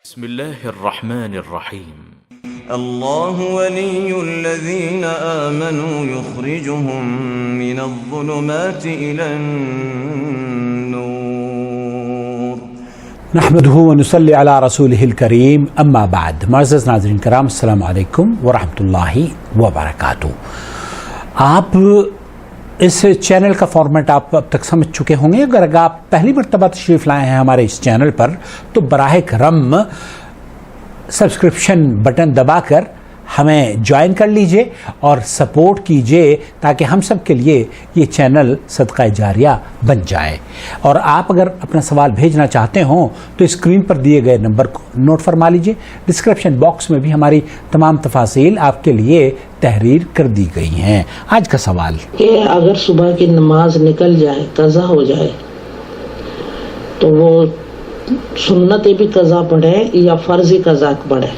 بسم الله الرحمن الرحيم الله ولي الذين آمنوا يخرجهم من الظلمات إلى النور نحمده ونصلي على رسوله الكريم اما بعد. معزز ناظرین کرام، السلام علیکم ورحمۃ اللہ وبرکاتہ. آپ اس چینل کا فارمیٹ آپ اب تک سمجھ چکے ہوں گے. اگر آپ پہلی مرتبہ تشریف لائے ہیں ہمارے اس چینل پر تو براہ کرم سبسکرپشن بٹن دبا کر ہمیں جوائن کر لیجئے اور سپورٹ کیجئے تاکہ ہم سب کے لیے یہ چینل صدقہ جاریہ بن جائے. اور آپ اگر اپنا سوال بھیجنا چاہتے ہوں تو اسکرین پر دیے گئے نمبر کو نوٹ فرما لیجئے. ڈسکرپشن باکس میں بھی ہماری تمام تفاصیل آپ کے لیے تحریر کر دی گئی ہیں. آج کا سوال کہ اگر صبح کی نماز نکل جائے، قضا ہو جائے، تو وہ سنتیں بھی قضا پڑھے یا فرضی قضا پڑھے؟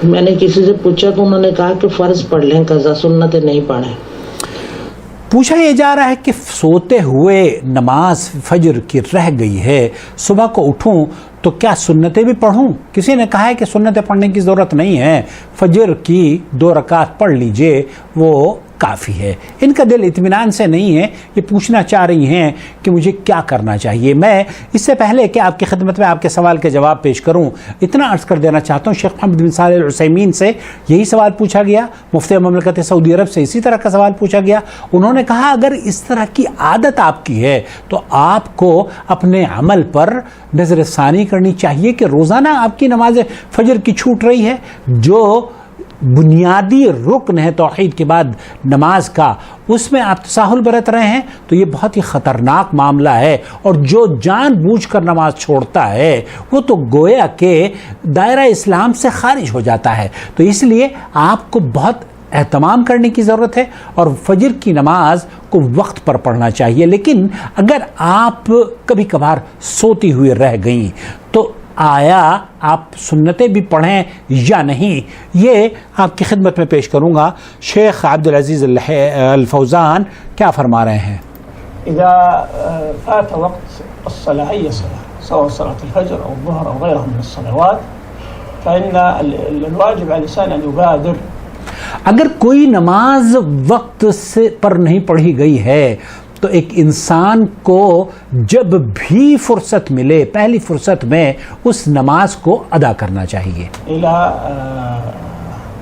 میں نے کسی سے پوچھا تو انہوں نے کہا کہ فرض پڑھ لیں، قضا سنتیں نہیں پڑھیں. پوچھا یہ جا رہا ہے کہ سوتے ہوئے نماز فجر کی رہ گئی ہے، صبح کو اٹھوں تو کیا سنتیں بھی پڑھوں؟ کسی نے کہا ہے کہ سنتیں پڑھنے کی ضرورت نہیں ہے، فجر کی 2 رکعت پڑھ لیجئے وہ کافی ہے. ان کا دل اطمینان سے نہیں ہے. یہ پوچھنا چاہ رہی ہیں کہ مجھے کیا کرنا چاہیے. میں اس سے پہلے کہ آپ کی خدمت میں آپ کے سوال کے جواب پیش کروں اتنا عرض کر دینا چاہتا ہوں، شیخ محمد بن صالح العثیمین سے یہی سوال پوچھا گیا، مفتی مملکت سعودی عرب سے اسی طرح کا سوال پوچھا گیا. انہوں نے کہا اگر اس طرح کی عادت آپ کی ہے تو آپ کو اپنے عمل پر نظر ثانی کرنی چاہیے کہ روزانہ آپ کی نماز فجر کی چھوٹ رہی ہے، جو بنیادی رکن ہے توحید کے بعد نماز کا، اس میں آپ تساہل برت رہے ہیں تو یہ بہت ہی خطرناک معاملہ ہے. اور جو جان بوجھ کر نماز چھوڑتا ہے وہ تو گویا کہ دائرہ اسلام سے خارج ہو جاتا ہے. تو اس لیے آپ کو بہت اہتمام کرنے کی ضرورت ہے اور فجر کی نماز کو وقت پر پڑھنا چاہیے. لیکن اگر آپ کبھی کبھار سوتی ہوئی رہ گئیں تو آیا آپ سنتیں بھی پڑھیں یا نہیں، یہ آپ کی خدمت میں پیش کروں گا. شیخ عبدالعزیز الفوزان کیا فرما رہے ہیں؟ اذا فات وقت الصلاة اي صلاة سواء صلاة الفجر او الظهر او غيرها من الصلوات فان الواجب على الانسان ان يبادر. اگر کوئی نماز وقت سے پر نہیں پڑھی گئی ہے تو ایک انسان کو جب بھی فرصت ملے پہلی فرصت میں اس نماز کو ادا کرنا چاہیے. الى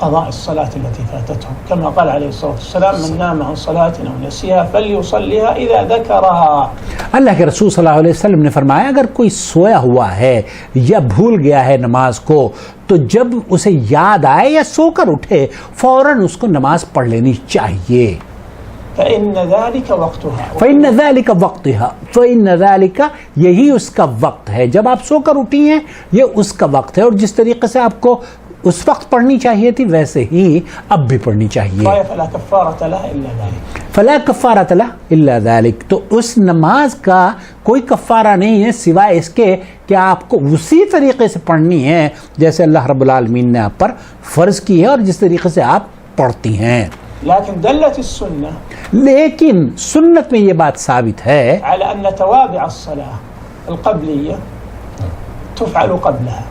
قضاء الصلاة التي فاتته كما قال عليه الصلاة والسلام من نام عن صلاة او نسيها فليصليها اذا ذكرها. اللہ کے رسول صلی اللہ علیہ وسلم نے فرمایا اگر کوئی سویا ہوا ہے یا بھول گیا ہے نماز کو تو جب اسے یاد آئے یا سو کر اٹھے فوراً اس کو نماز پڑھ لینی چاہیے. فإن ذلك وقتها. فإن ذلك وقتها. فإن ذلك یہی اس کا وقت ہے. جب آپ سو کر اٹھی ہیں یہ اس کا وقت ہے، اور جس طریقے سے آپ کو اس وقت پڑھنی چاہیے تھی ویسے ہی اب بھی پڑھنی چاہیے. فلا كفارة لها إلا ذلك. فلا كفارة له إلا ذلك. تو اس نماز کا کوئی کفارہ نہیں ہے سوائے اس کے کہ آپ کو اسی طریقے سے پڑھنی ہے جیسے اللہ رب العالمین نے آپ پر فرض کی ہے اور جس طریقے سے آپ پڑھتی ہیں. لیکن دلت السنة، لیکن سنت میں یہ بات ثابت ہے على أن توابع الصلاة القبلية تفعل قبلها.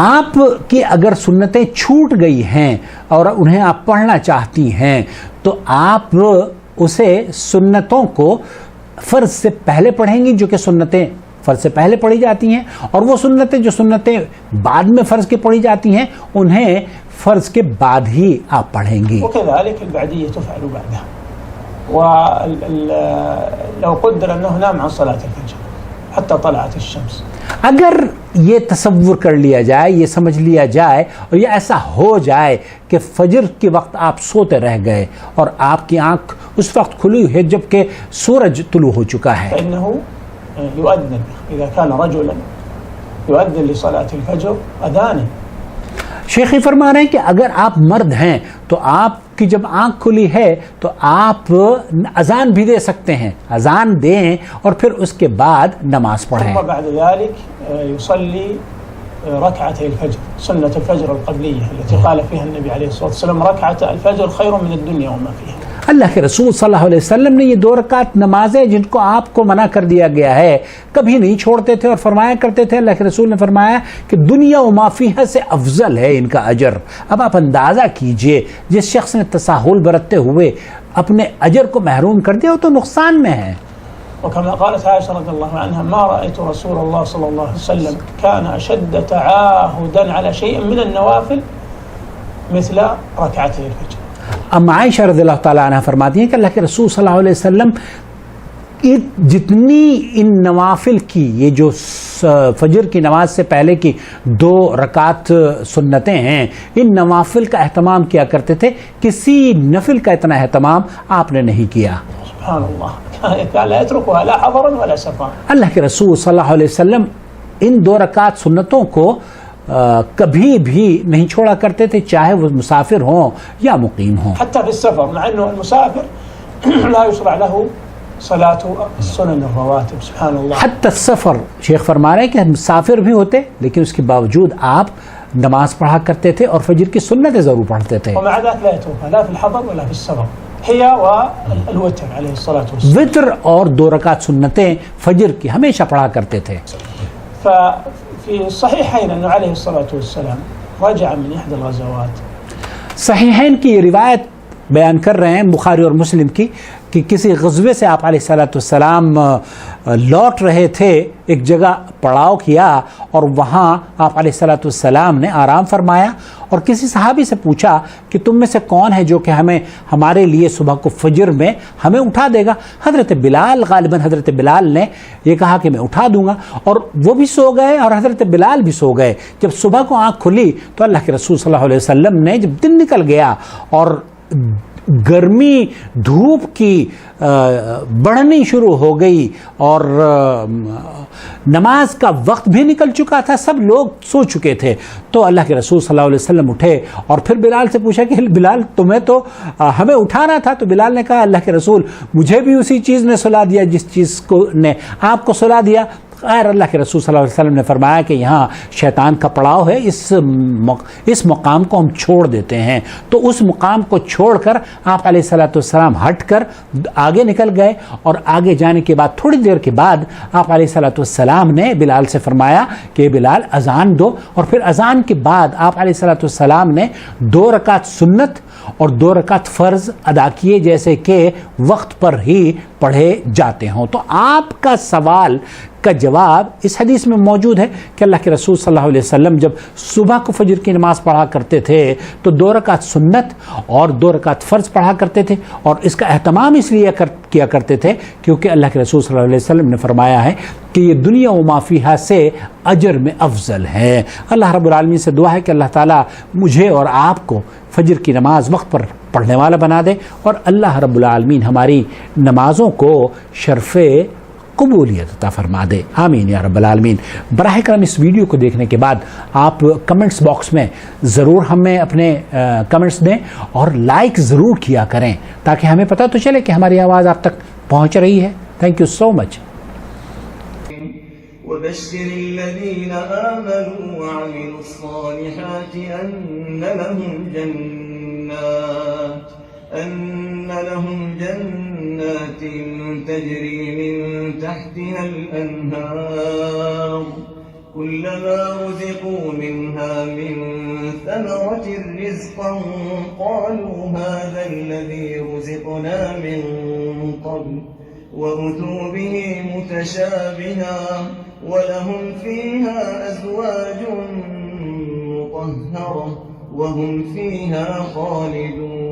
آپ کی اگر سنتیں چھوٹ گئی ہیں اور انہیں آپ پڑھنا چاہتی ہیں تو آپ اسے سنتوں کو فرض سے پہلے پڑھیں گی، جو کہ سنتیں فرض سے پہلے پڑھی جاتی ہیں، اور وہ سنتیں جو سنتیں بعد میں فرض کے پڑھی جاتی ہیں انہیں فرض کے بعد ہی آپ پڑھیں گی. وكذلك البعدية تفعل بعدها. ولو قدر أنه نام عن صلاة الفجر حتى طلعت الشمس. اگر یہ تصور کر لیا جائے، یہ سمجھ لیا جائے اور یہ ایسا ہو جائے کہ فجر کے وقت آپ سوتے رہ گئے اور آپ کی آنکھ اس وقت کھلی ہے جبکہ سورج طلوع ہو چکا ہے، فإنه يؤذن إذا كان رجلا يؤذن لصلاة الفجر أذانا. شیخی فرما رہے ہیں کہ اگر آپ مرد ہیں تو آپ کی جب آنکھ کھلی ہے تو آپ اذان بھی دے سکتے ہیں، اذان دیں اور پھر اس کے بعد نماز پڑھیں. ثم بعد ذلك يصلي ركعتي الفجر سنة الفجر القبلية التي قال فيها النبي عليه الصلاة والسلام ركعة الفجر خير من الدنيا وما فيها. اللہ کے رسول صلی اللہ علیہ وسلم نے یہ 2 رکعت نمازیں جن کو آپ کو منع کر دیا گیا ہے کبھی نہیں چھوڑتے تھے اور فرمایا کرتے تھے. اللہ کے رسول نے فرمایا کہ دنیا و ما فیہا سے افضل ہے ان کا اجر. اب آپ اندازہ کیجئے جس شخص نے تساہل برتتے ہوئے اپنے اجر کو محروم کر دیا وہ تو نقصان میں ہے. وكما قالت عائشة رضي الله عنها ما رأيت رسول الله صلى الله عليه وسلم كان أشد تعاهدا على شيء من النوافل مثل ركعتي الفجر. ام عائشہ رضی اللہ تعالیٰ عنہ فرماتی ہیں کہ اللہ کے رسول صلی اللہ علیہ وسلم جتنی ان نوافل کی یہ جو فجر کی نماز سے پہلے کی 2 رکعت سنتیں ہیں ان نوافل کا اہتمام کیا کرتے تھے. کسی نفل کا اتنا اہتمام آپ نے نہیں کیا. سبحان اللہ كان لا يتركها لا حضرا ولا سفرا. اللہ کے رسول صلی اللہ علیہ وسلم ان 2 رکعت سنتوں کو کبھی بھی نہیں چھوڑا کرتے تھے چاہے وہ مسافر ہوں یا مقیم ہوں. حتى في السفر مع انه المسافر لا يشرع له صلاة السنن الرواتب. سبحان اللہ. حتی السفر شیخ فرما رہے ہیں کہ مسافر بھی ہوتے لیکن اس کے باوجود آپ نماز پڑھا کرتے تھے اور فجر کی سنتیں ضرور پڑھتے تھے. ومع ذلك لا يتركها لا في الحضر ولا في السفر. هي والوتر عليه الصلاة والسلام. وتر اور 2 رکعت سنتیں فجر کی ہمیشہ پڑھا کرتے تھے. ففي الصحيحين أنه عليه الصلاة والسلام رجع من إحدى الغزوات. صحیحین کی یہ روایت بیان کر رہے ہیں بخاری اور مسلم کی کہ کسی غزوے سے آپ علیہ السلام لوٹ رہے تھے. ایک جگہ پڑاؤ کیا اور وہاں آپ علیہ السلام نے آرام فرمایا اور کسی صحابی سے پوچھا کہ تم میں سے کون ہے جو کہ ہمارے لیے صبح کو فجر میں ہمیں اٹھا دے گا. حضرت بلال غالباً حضرت بلال نے یہ کہا کہ میں اٹھا دوں گا اور وہ بھی سو گئے اور حضرت بلال بھی سو گئے. جب صبح کو آنکھ کھلی تو اللہ کے رسول صلی اللہ علیہ وسلم نے جب دن نکل گیا اور گرمی دھوپ کی بڑھنی شروع ہو گئی اور نماز کا وقت بھی نکل چکا تھا سب لوگ سو چکے تھے تو اللہ کے رسول صلی اللہ علیہ وسلم اٹھے اور پھر بلال سے پوچھا کہ بلال تمہیں تو ہمیں اٹھانا تھا. تو بلال نے کہا اللہ کے رسول مجھے بھی اسی چیز نے سلا دیا جس چیز کو نے آپ کو سلا دیا. خیر اللہ کے رسول صلی اللہ علیہ وسلم نے فرمایا کہ یہاں شیطان کا پڑاؤ ہے اس مقام کو ہم چھوڑ دیتے ہیں. تو اس مقام کو چھوڑ کر آپ علیہ السلام ہٹ کر آگے نکل گئے اور آگے جانے کے بعد تھوڑی دیر کے بعد آپ علیہ السلام نے بلال سے فرمایا کہ بلال اذان دو اور پھر اذان کے بعد آپ علیہ السلام نے 2 رکعت سنت اور 2 رکعت فرض ادا کیے جیسے کہ وقت پر ہی پڑھے جاتے ہوں. تو آپ کا سوال کا جواب اس حدیث میں موجود ہے کہ اللہ کے رسول صلی اللہ علیہ وسلم جب صبح کو فجر کی نماز پڑھا کرتے تھے تو 2 رکعت سنت اور 2 رکعت فرض پڑھا کرتے تھے اور اس کا اہتمام اس لیے کیا کرتے تھے کیونکہ اللہ کے رسول صلی اللہ علیہ وسلم نے فرمایا ہے کہ یہ دنیا و ما فیہا سے اجر میں افضل ہے. اللہ رب العالمین سے دعا ہے کہ اللہ تعالیٰ مجھے اور آپ کو فجر کی نماز وقت پر پڑھنے والا بنا دے اور اللہ رب العالمین ہماری نمازوں کو شرف قبولیت عطا فرما دے. آمین یا رب العالمین. براہ کرم اس ویڈیو کو دیکھنے کے بعد آپ کمنٹس باکس میں ضرور ہمیں اپنے کمنٹس دیں اور لائک ضرور کیا کریں تاکہ ہمیں پتہ تو چلے کہ ہماری آواز آپ تک پہنچ رہی ہے. تھینک یو سو مچ. وبشر الذين آمنوا وعملوا الصالحات أن لهم جنات تجري من تحتها الأنهار كلما رزقوا منها من ثمرة رزقا قالوا هذا الذي رزقنا من قبل وأتوا به متشابها ولهم فيها أزواج مطهرة وهم فيها خالدون